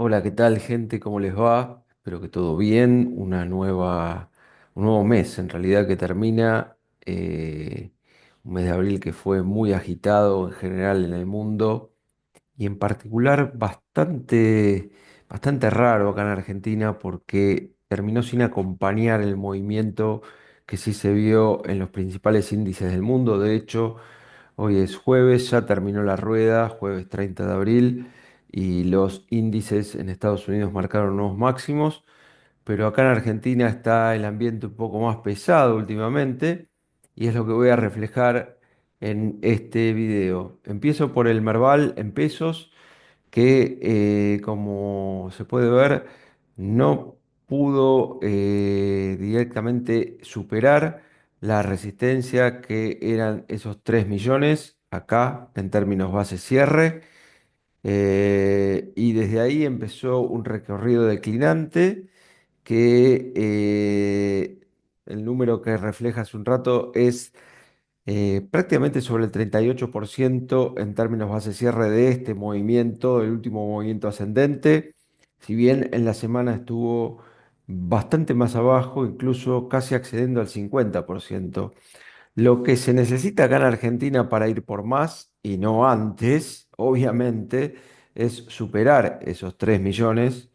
Hola, ¿qué tal, gente? ¿Cómo les va? Espero que todo bien. Un nuevo mes en realidad que termina. Un mes de abril que fue muy agitado en general en el mundo y en particular bastante raro acá en Argentina porque terminó sin acompañar el movimiento que sí se vio en los principales índices del mundo. De hecho, hoy es jueves, ya terminó la rueda, jueves 30 de abril, y los índices en Estados Unidos marcaron nuevos máximos, pero acá en Argentina está el ambiente un poco más pesado últimamente, y es lo que voy a reflejar en este video. Empiezo por el Merval en pesos que como se puede ver no pudo directamente superar la resistencia que eran esos 3 millones acá en términos base cierre, y desde ahí empezó un recorrido declinante que el número que refleja hace un rato es prácticamente sobre el 38% en términos base cierre de este movimiento, el último movimiento ascendente. Si bien en la semana estuvo bastante más abajo, incluso casi accediendo al 50%. Lo que se necesita acá en Argentina para ir por más, y no antes, obviamente, es superar esos 3 millones,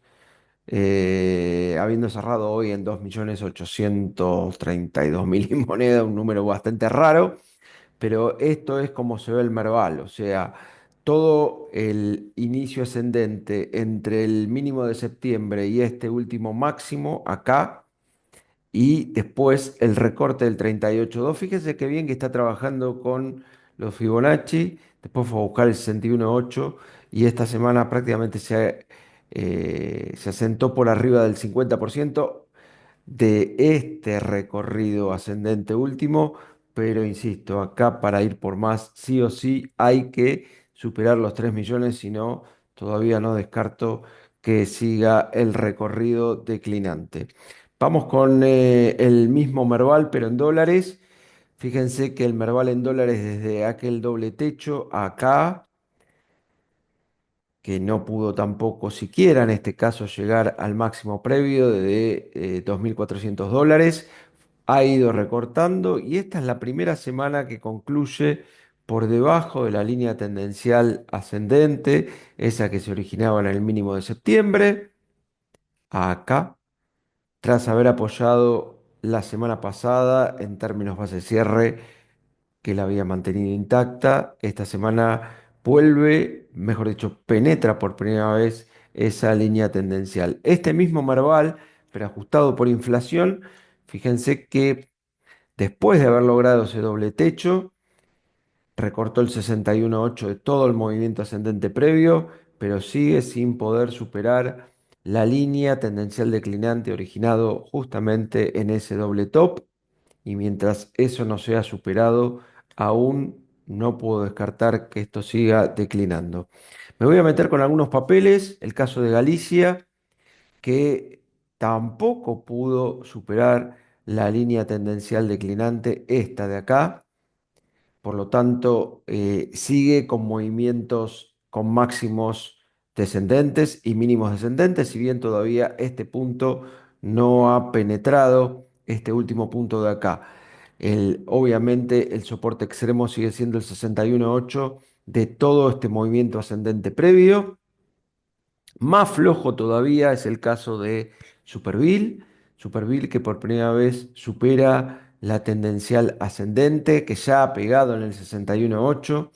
habiendo cerrado hoy en 2.832.000 y moneda, un número bastante raro, pero esto es como se ve el Merval, o sea, todo el inicio ascendente entre el mínimo de septiembre y este último máximo acá, y después el recorte del 38,2. Fíjese que bien que está trabajando con los Fibonacci, después fue a buscar el 61,8 y esta semana prácticamente se asentó por arriba del 50% de este recorrido ascendente último, pero insisto, acá para ir por más, sí o sí hay que superar los 3 millones, si no, todavía no descarto que siga el recorrido declinante. Vamos con el mismo Merval, pero en dólares. Fíjense que el Merval en dólares desde aquel doble techo acá, que no pudo tampoco siquiera en este caso llegar al máximo previo de $2.400, ha ido recortando y esta es la primera semana que concluye por debajo de la línea tendencial ascendente, esa que se originaba en el mínimo de septiembre, acá, tras haber apoyado la semana pasada en términos base cierre que la había mantenido intacta. Esta semana vuelve, mejor dicho, penetra por primera vez esa línea tendencial. Este mismo Merval, pero ajustado por inflación, fíjense que después de haber logrado ese doble techo, recortó el 61,8 de todo el movimiento ascendente previo, pero sigue sin poder superar la línea tendencial declinante originado justamente en ese doble top. Y mientras eso no sea superado, aún no puedo descartar que esto siga declinando. Me voy a meter con algunos papeles, el caso de Galicia, que tampoco pudo superar la línea tendencial declinante, esta de acá. Por lo tanto, sigue con movimientos con máximos descendentes y mínimos descendentes, si bien todavía este punto no ha penetrado este último punto de acá. Obviamente el soporte extremo sigue siendo el 61,8 de todo este movimiento ascendente previo. Más flojo todavía es el caso de Superville, Superville que por primera vez supera la tendencial ascendente, que ya ha pegado en el 61,8,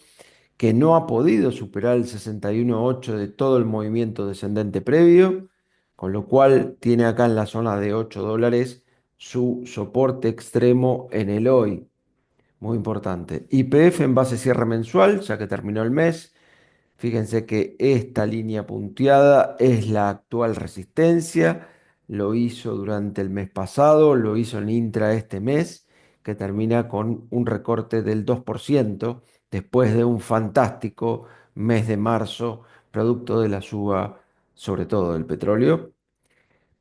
que no ha podido superar el 61,8 de todo el movimiento descendente previo, con lo cual tiene acá en la zona de $8 su soporte extremo en el hoy. Muy importante. YPF en base cierre mensual, ya que terminó el mes. Fíjense que esta línea punteada es la actual resistencia. Lo hizo durante el mes pasado, lo hizo en intra este mes, que termina con un recorte del 2% después de un fantástico mes de marzo, producto de la suba, sobre todo del petróleo.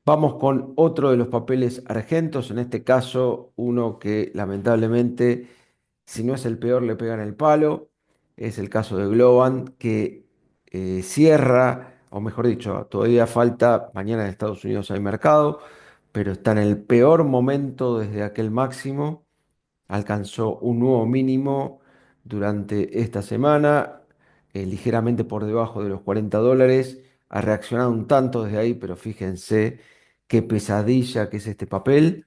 Vamos con otro de los papeles argentos, en este caso uno que lamentablemente, si no es el peor, le pegan el palo. Es el caso de Globan, que cierra o mejor dicho, todavía falta, mañana en Estados Unidos hay mercado, pero está en el peor momento desde aquel máximo, alcanzó un nuevo mínimo durante esta semana, ligeramente por debajo de los $40, ha reaccionado un tanto desde ahí, pero fíjense qué pesadilla que es este papel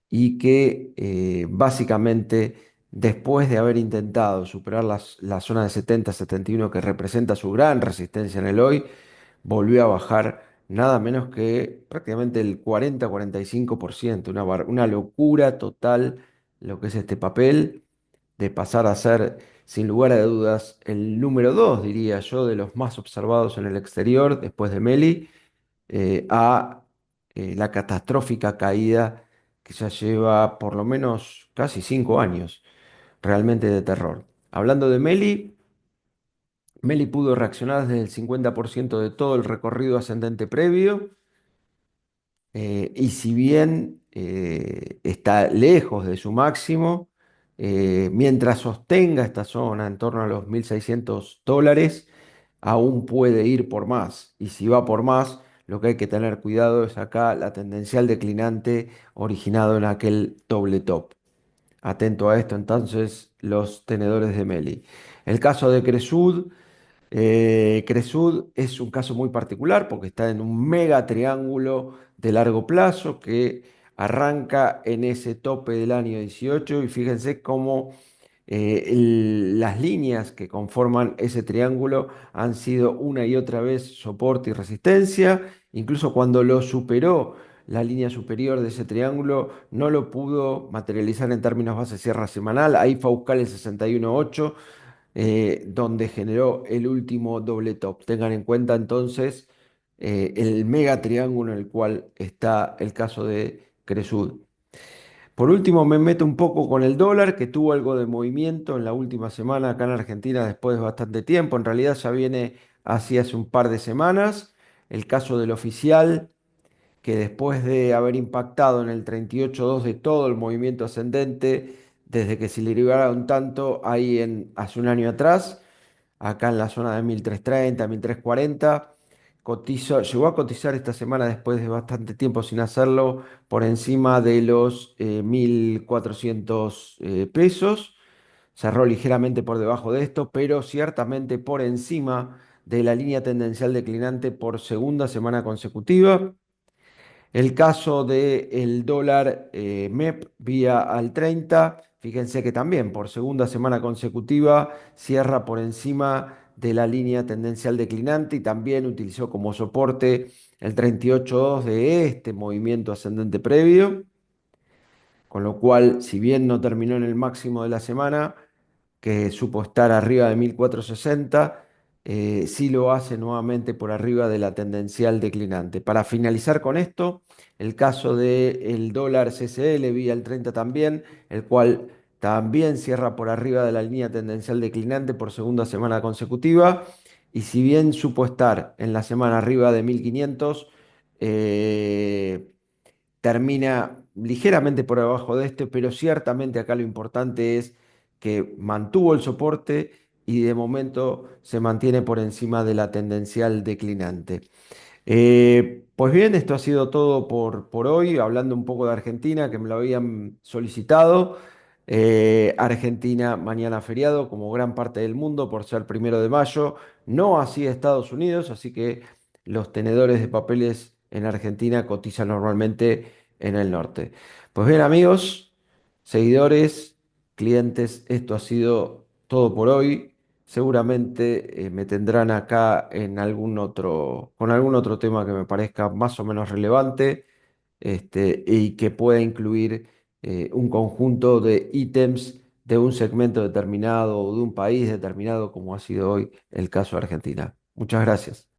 y que básicamente después de haber intentado superar la zona de 70-71 que representa su gran resistencia en el hoy, volvió a bajar nada menos que prácticamente el 40-45%, una locura total lo que es este papel, de pasar a ser, sin lugar a dudas, el número 2, diría yo, de los más observados en el exterior, después de Meli, a la catastrófica caída que ya lleva por lo menos casi 5 años, realmente de terror. Hablando de Meli, Meli pudo reaccionar desde el 50% de todo el recorrido ascendente previo, y si bien está lejos de su máximo, mientras sostenga esta zona en torno a los $1.600, aún puede ir por más. Y si va por más, lo que hay que tener cuidado es acá la tendencial declinante originado en aquel doble top. Atento a esto entonces los tenedores de Meli. El caso de Cresud. Cresud es un caso muy particular porque está en un mega triángulo de largo plazo que arranca en ese tope del año 18 y fíjense cómo las líneas que conforman ese triángulo han sido una y otra vez soporte y resistencia. Incluso cuando lo superó la línea superior de ese triángulo, no lo pudo materializar en términos base cierre semanal. Ahí fue a buscar el 61.8, donde generó el último doble top. Tengan en cuenta entonces el mega triángulo en el cual está el caso de Cresud. Por último, me meto un poco con el dólar, que tuvo algo de movimiento en la última semana acá en Argentina después de bastante tiempo. En realidad ya viene así hace un par de semanas. El caso del oficial, que después de haber impactado en el 38.2 de todo el movimiento ascendente, desde que se le liberara un tanto ahí hace un año atrás, acá en la zona de 1330, 1340. Llegó a cotizar esta semana después de bastante tiempo sin hacerlo por encima de los 1.400 pesos. Cerró ligeramente por debajo de esto, pero ciertamente por encima de la línea tendencial declinante por segunda semana consecutiva. El caso del dólar MEP vía al 30, fíjense que también por segunda semana consecutiva cierra por encima de la línea tendencial declinante y también utilizó como soporte el 38.2 de este movimiento ascendente previo, con lo cual, si bien no terminó en el máximo de la semana, que supo estar arriba de 1460, sí lo hace nuevamente por arriba de la tendencial declinante. Para finalizar con esto, el caso del dólar CCL vía el 30 también, el cual también cierra por arriba de la línea tendencial declinante por segunda semana consecutiva. Y si bien supo estar en la semana arriba de 1500, eh, termina ligeramente por debajo de este, pero ciertamente acá lo importante es que mantuvo el soporte y de momento se mantiene por encima de la tendencial declinante. Pues bien, esto ha sido todo por hoy, hablando un poco de Argentina, que me lo habían solicitado. Argentina mañana feriado, como gran parte del mundo, por ser 1 de mayo, no así Estados Unidos, así que los tenedores de papeles en Argentina cotizan normalmente en el norte. Pues bien, amigos, seguidores, clientes, esto ha sido todo por hoy. Seguramente me tendrán acá con algún otro tema que me parezca más o menos relevante, y que pueda incluir un conjunto de ítems de un segmento determinado o de un país determinado, como ha sido hoy el caso de Argentina. Muchas gracias.